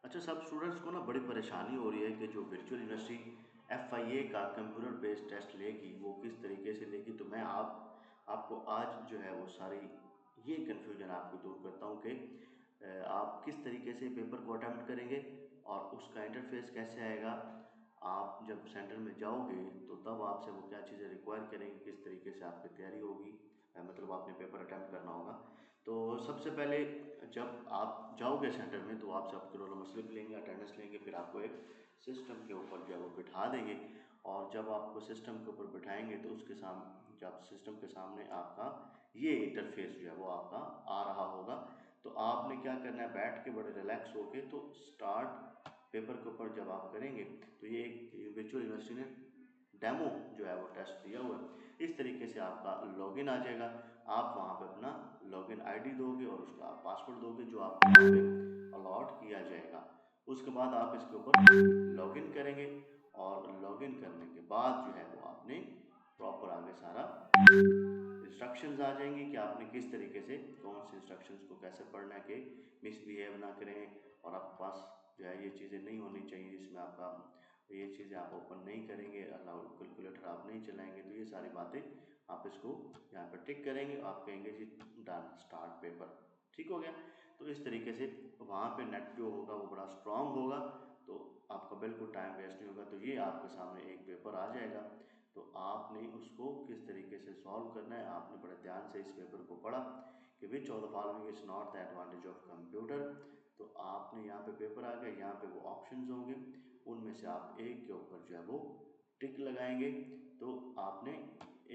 अच्छा, सब स्टूडेंट्स को ना बड़ी परेशानी हो रही है कि जो वर्चुअल यूनिवर्सिटी FIA का कंप्यूटर बेस्ड टेस्ट लेगी वो किस तरीके से लेगी। तो मैं आपको आज जो है वो सारी ये कन्फ्यूजन आपको दूर करता हूँ कि आप किस तरीके से पेपर को अटेम्प्ट करेंगे और उसका इंटरफेस कैसे आएगा। आप जब सेंटर में जाओगे तो तब आपसे वो क्या चीज़ें रिक्वायर करेंगे, किस तरीके से आपकी तैयारी होगी, मतलब आपने पेपर अटेम्प्ट करना होगा। तो सबसे पहले जब आप जाओगे सेंटर में तो आपसे आपके रोल नंबर स्लिप लेंगे, अटेंडेंस लेंगे, फिर आपको एक सिस्टम के ऊपर जो है वो बिठा देंगे। और जब आपको सिस्टम के ऊपर बिठाएंगे तो उसके सामने, जब सिस्टम के सामने आपका ये इंटरफेस जो है वो आपका आ रहा होगा। तो आपने क्या करना है, बैठ के बड़े रिलैक्स होके तो स्टार्ट पेपर के ऊपर जब आप करेंगे तो ये एक वर्चुअल यूनिवर्सिटी ने डेमो जो है वो टेस्ट दिया हुआ है। इस तरीके से आपका लॉगिन आ जाएगा। आप वहाँ पे अपना लॉगिन आईडी दोगे और उसका आप पासवर्ड दोगे जो आपको वहाँ पे अलॉट किया जाएगा। उसके बाद आप इसके ऊपर लॉगिन करेंगे और लॉगिन करने के बाद जो है वो आपने प्रॉपर आगे सारा इंस्ट्रक्शंस आ जाएंगे कि आपने किस तरीके से कौन से इंस्ट्रक्शंस को कैसे पढ़ना है कि मिसबिहेव ना करें और आपके पास जो है ये चीज़ें नहीं होनी चाहिए जिसमें आपका ये चीज़ें आप ओपन नहीं करेंगे, अलाउड कैलकुलेटर आप नहीं चलाएंगे। तो ये सारी बातें आप इसको यहाँ पर टिक करेंगे, आप कहेंगे जी डन स्टार्ट पेपर, ठीक हो गया। तो इस तरीके से वहाँ पे नेट जो होगा वो बड़ा स्ट्रांग होगा, तो आपका बिल्कुल टाइम वेस्ट नहीं होगा। तो ये आपके सामने एक पेपर आ जाएगा। तो आपने उसको किस तरीके से सॉल्व करना है, आपने बड़े ध्यान से इस पेपर को पढ़ा कि विच of the following is not the advantage of computer. तो आपने यहाँ पे पेपर आ गया, यहाँ पे वो ऑप्शंस होंगे, उनमें से आप एक के ऊपर जो है वो टिक लगाएंगे। तो आपने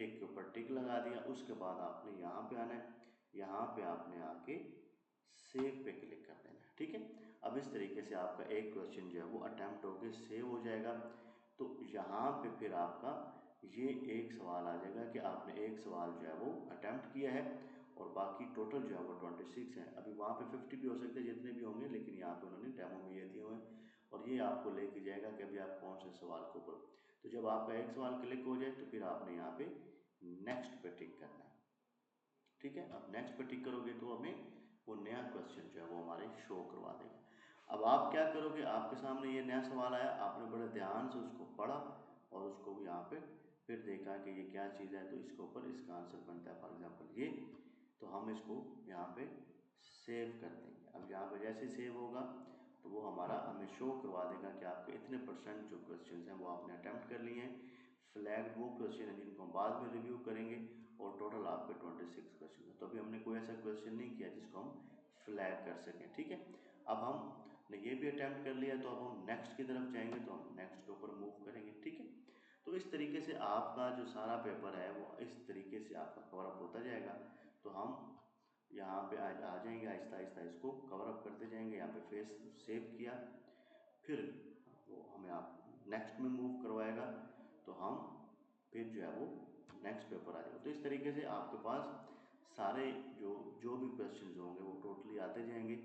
एक के ऊपर टिक लगा दिया, उसके बाद आपने यहाँ पे आना है, यहाँ पे आपने आके सेव पे क्लिक कर देना है, ठीक है। अब इस तरीके से आपका एक क्वेश्चन जो है वो अटेम्प्ट होके सेव हो जाएगा। तो यहाँ पे फिर आपका ये एक सवाल आ जाएगा कि आपने एक सवाल जो है वो अटेम्प्ट किया है और बाकी टोटल जो है वो 26 हैं। अभी वहाँ पे 50 भी हो सकते हैं, जितने भी होंगे, लेकिन यहाँ पे उन्होंने डेमो में ये दिए हुए हैं और ये आपको लेके जाएगा कि अभी आप कौन से सवाल के ऊपर। तो जब आपका एक सवाल क्लिक हो जाए तो फिर आपने यहाँ पे नेक्स्ट पे टिक करना है, ठीक है। अब नेक्स्ट पे टिक करोगे तो हमें वो नया क्वेश्चन जो है वो हमारे शो करवा देगा। अब आप क्या करोगे, आपके सामने ये नया सवाल आया, आपने बड़े ध्यान से उसको पढ़ा और उसको यहाँ पे फिर देखा कि ये क्या चीज़ है, तो इसके ऊपर इसका आंसर बनता है फॉर एग्जांपल ये। तो हम इसको यहाँ पे सेव कर देंगे। अब यहाँ पे जैसे सेव होगा तो वो हमारा हमें शो करवा देगा कि आपके इतने % जो क्वेश्चन हैं वो आपने अटैम्प्ट कर लिए हैं। फ्लैग वो क्वेश्चन है जिनको हम बाद में रिव्यू करेंगे और टोटल आपके 26 क्वेश्चन है। तो अभी हमने कोई ऐसा क्वेश्चन नहीं किया जिसको हम फ्लैग कर सकें, ठीक है। अब हमने ये भी अटैम्प्ट कर लिया, तो अब हम नेक्स्ट की तरफ जाएंगे, तो हम नेक्स्ट के ऊपर मूव करेंगे, ठीक है। तो इस तरीके से आपका जो सारा पेपर है वो इस तरीके से आपका कवर अप होता जाएगा। तो हम यहाँ पे आज आ जाएंगे, आहिस्ता आहिस्ता इसको कवर अप करते जाएंगे। यहाँ पे फेस सेव किया, फिर वो हमें आप नेक्स्ट में मूव करवाएगा, तो हम फिर जो है वो नेक्स्ट पेपर आ जाएगा। तो इस तरीके से आपके पास सारे जो जो भी क्वेश्चन होंगे वो टोटली आते जाएंगे।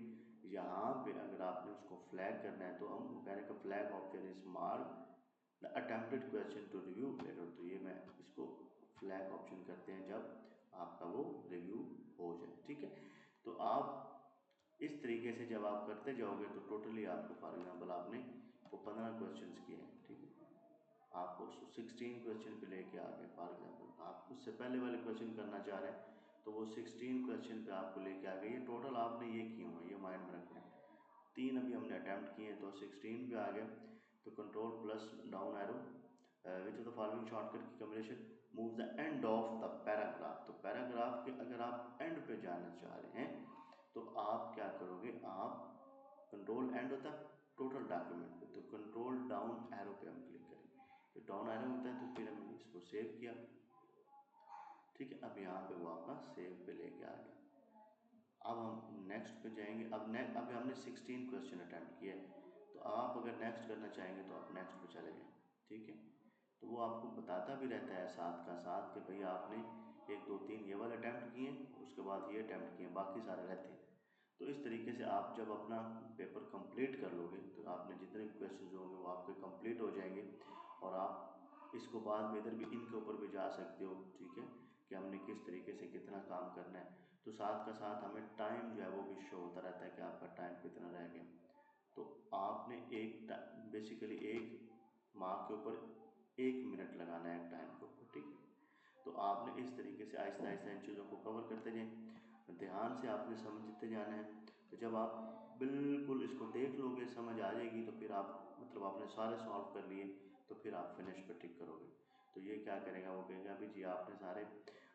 यहाँ पे अगर आपने उसको फ्लैग करना है तो हम कहने का flag option is mark the attempted question to review later. तो ये मैं इसको फ्लैग ऑप्शन करते हैं जब आपका वो रिव्यू हो जाए, ठीक है। तो आप इस तरीके से जब आप करते जाओगे तो टोटली आपको फॉर एग्जाम्पल आपने वो 15 क्वेश्चन किए हैं, ठीक है, आप उसको 16 क्वेश्चन पे लेके आ गए। फॉर एग्जाम्पल आप उससे पहले वाले क्वेश्चन करना चाह रहे हैं तो वो 16 क्वेश्चन पे आपको लेके आ गए। ये टोटल आपने ये किए हुए, ये माइंड में रखना है। 3 अभी हमने अटैम्प्ट किए हैं तो 16 पे आ गए। तो control plus down arrow which of the following shortcut की combination move the end of the paragraph. तो पैराग्राफ के अगर आप एंड पे जाना चाह रहे हैं तो आप क्या करोगे, आप कंट्रोल एंड होता है टोटल डॉक्यूमेंट पे, तो कंट्रोल डाउन एरो पे हम क्लिक करेंगे। तो डाउन एरो होता है तो फिर हमने इसको सेव किया, ठीक है। अब यहाँ पे वो आपका सेव पे लेके आ गया। अब हम नेक्स्ट पे जाएंगे। अब हमने 16 क्वेश्चन अटैम्प्ट किए, तो आप अगर नेक्स्ट करना चाहेंगे तो आप नेक्स्ट पे चले जाएं, ठीक है। तो वो आपको बताता भी रहता है साथ का साथ कि भाई आपने 1 2 3 ये वाले अटैम्प्ट किए, उसके बाद ये अटैम्प्ट किए, बाकी सारे रहते हैं। तो इस तरीके से आप जब अपना पेपर कंप्लीट कर लोगे तो आपने जितने भी क्वेश्चन होंगे वो आपके कंप्लीट हो जाएंगे और आप इसको बाद में इधर भी इनके ऊपर भी जा सकते हो, ठीक है, कि हमने किस तरीके से कितना काम करना है। तो साथ का साथ हमें टाइम जो है वो भी शो होता रहता है कि आपका टाइम कितना रह गया। तो आपने बेसिकली एक मार्क के ऊपर 1 मिनट लगाना है टाइम के ऊपर, ठीक है। तो आपने इस तरीके से आहिस्ता आहिस्ता इन चीज़ों को कवर करते जाएं, ध्यान से आपने समझते जाना है। तो जब आप बिल्कुल इसको देख लोगे, समझ आ जाएगी, तो फिर आप मतलब आपने सारे सॉल्व कर लिए, तो फिर आप फिनिश पे टिक करोगे। तो ये क्या करेगा, वो कहेगा अभी जी आपने सारे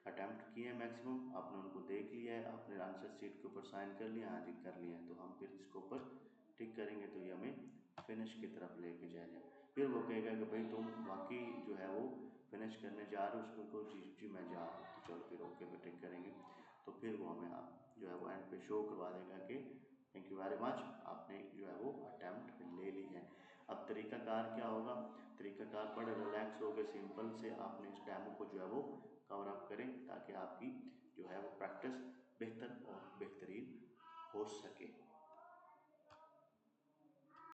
अटैम्प्ट किए हैं मैक्सिमम, आपने उनको देख लिया है, आपने आंसर शीट के ऊपर साइन कर लिया, हाँ जी कर लिया है, तो हम फिर इसके ऊपर टिक करेंगे, तो ये हमें फिनिश की तरफ लेके जाएगा। फिर वो कहेगा कि भाई तुम वाकई जो है वो फिनिश करने जा रहे हो उसको, को जी जी मैं जा रहा हूँ, तो चलो फिर ओके पे टिक करेंगे। तो फिर वो हमें आप जो है वो एंड पे शो करवा देगा कि थैंक यू वेरी मच, आपने जो है वो अटैम्प्ट ले ली है। अब तरीकाकार क्या होगा, तरीकाकार बड़े रिलैक्स हो गए, सिंपल से आपने इस डेमो को जो है वो कवर अप करें, ताकि आपकी जो है वो प्रैक्टिस बेहतर और बेहतरीन हो सके।